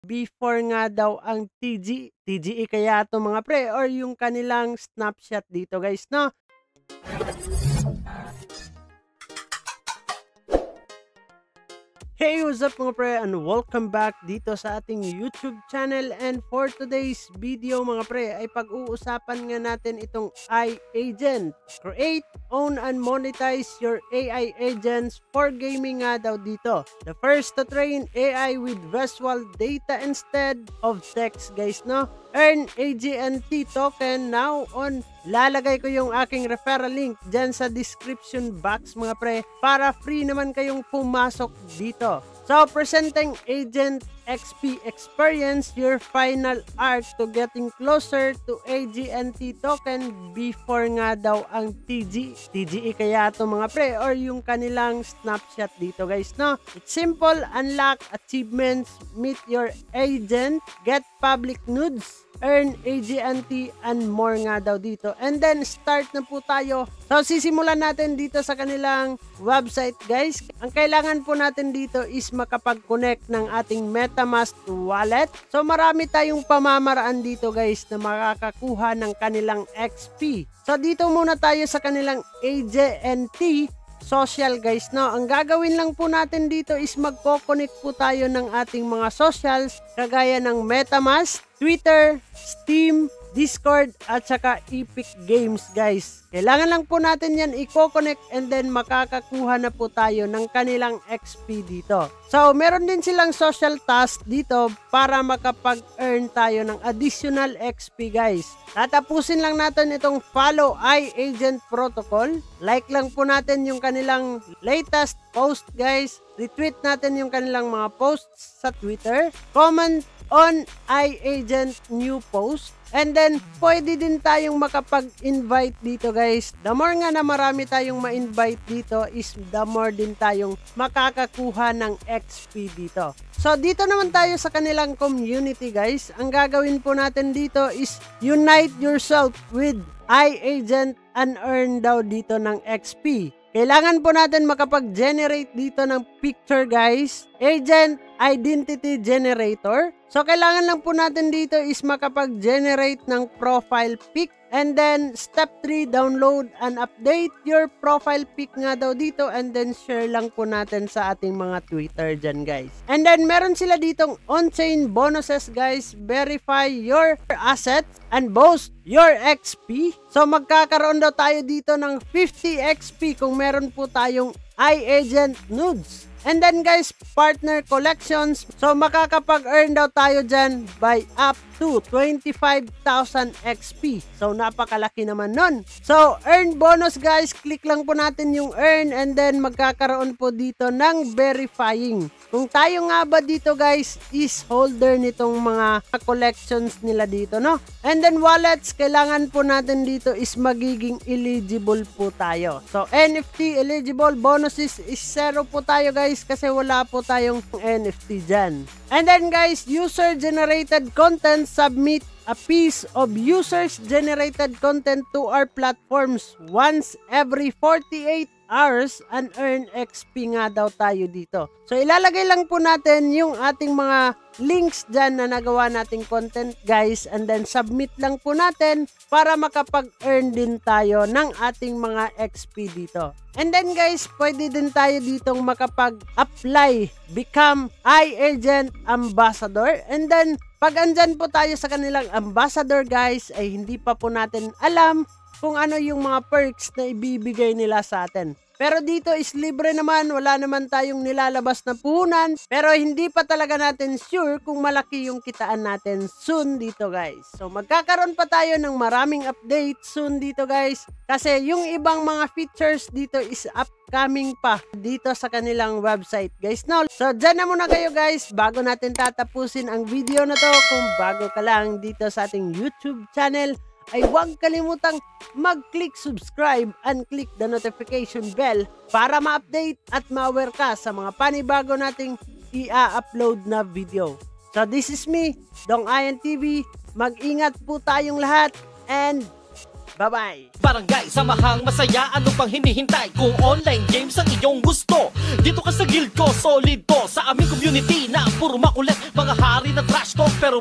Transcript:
before nga daw ang TGE kaya to mga pre, or yung kanilang snapshot dito guys, no? Hey, what's up mga pre, and welcome back dito sa ating YouTube channel. And for today's video mga pre ay pag-uusapan nga natin itong AI agent. Create, own, and monetize your AI agents for gaming nga daw dito. The first to train AI with visual data instead of text guys, no? Earn AGNT token now on. Lalagay ko yung aking referral link dyan sa description box mga pre para free naman kayong pumasok dito. So, presenting Agent XP experience your final arc to getting closer to AGNT token before nga daw ang TGE kaya to mga pre, or yung kanilang snapshot dito guys, no? It's simple, unlock achievements, meet your agent, get public nudes, earn AGNT, and more nga daw dito. And then start na po tayo. So sisimulan natin dito sa kanilang website guys. Ang kailangan po natin dito is makapag-connect ng ating MetaMask wallet. So marami tayong pamamaraan dito guys na makakakuha ng kanilang XP. So dito muna tayo sa kanilang AGNT social guys, no? Ang gagawin lang po natin dito is magko-connect po tayo ng ating mga socials kagaya ng MetaMask, Twitter, Steam, Discord, at saka Epic Games guys. Kailangan lang po natin yan i-connect and then makakakuha na po tayo ng kanilang XP dito. So, meron din silang social task dito para makapag-earn tayo ng additional XP guys. Tatapusin lang natin itong follow AI agent protocol. Like lang po natin yung kanilang latest post guys. Retweet natin yung kanilang mga posts sa Twitter. Comment on AI agent new post. And then, pwede din tayong makapag-invite dito guys. The more nga na marami tayong ma-invite dito is the more din tayong makakakuha ng XP dito. So, dito naman tayo sa kanilang community guys. Ang gagawin po natin dito is unite yourself with AI agent and earn daw dito ng XP. Kailangan po natin makapag-generate dito ng picture guys. Agent Identity Generator. So, kailangan lang po natin dito is makapag-generate ng profile pic. And then, step 3, download and update your profile pic nga daw dito. And then, share lang po natin sa ating mga Twitter dyan, guys. And then, meron sila ditong on-chain bonuses, guys. Verify your assets and boost your XP. So, magkakaroon daw tayo dito ng 50 XP kung meron po tayong iAgent nudes. And then guys, partner collections. So makakapag-earn daw tayo dyan by up to 25,000 XP. So napakalaki naman nun. So earn bonus guys, click lang po natin yung earn and then magkakaroon po dito ng verifying. Kung tayo nga ba dito guys is holder nitong mga collections nila dito, no? And then wallets, kailangan po natin dito is magiging eligible po tayo. So NFT eligible, bonuses is 0 po tayo guys kasi wala po tayong NFT dyan. And then guys, user generated content, submit a piece of users generated content to our platforms once every 48 hours and earn XP nga daw tayo dito. So ilalagay lang po natin yung ating mga links dyan na nagawa nating content guys, and then submit lang po natin para makapag-earn din tayo ng ating mga XP dito. And then guys, pwede din tayo ditong makapag-apply, become iAgent Ambassador. And then pag andyan po tayo sa kanilang ambassador guys, ay hindi pa po natin alam kung ano yung mga perks na ibibigay nila sa atin. Pero dito is libre naman, wala naman tayong nilalabas na puhunan. Pero hindi pa talaga natin sure kung malaki yung kitaan natin soon dito guys. So magkakaroon pa tayo ng maraming update soon dito guys. Kasi yung ibang mga features dito is upcoming pa dito sa kanilang website guys. Now, so dyan na muna kayo guys bago natin tatapusin ang video na to. Kung bago ka lang dito sa ating YouTube channel, ay huwag kalimutang mag-click subscribe and click the notification bell para ma-update at ma-aware ka sa mga panibago nating i-upload na video. So this is me, Dong Ian TV. Mag-ingat po tayong lahat and Bye-bye! Barangay, samahang masaya, ano pang hinihintay? Kung online games ang iyong gusto, dito ka sa guild ko, solid to. Sa aming community na puro makulit, mga hari na trash talk pero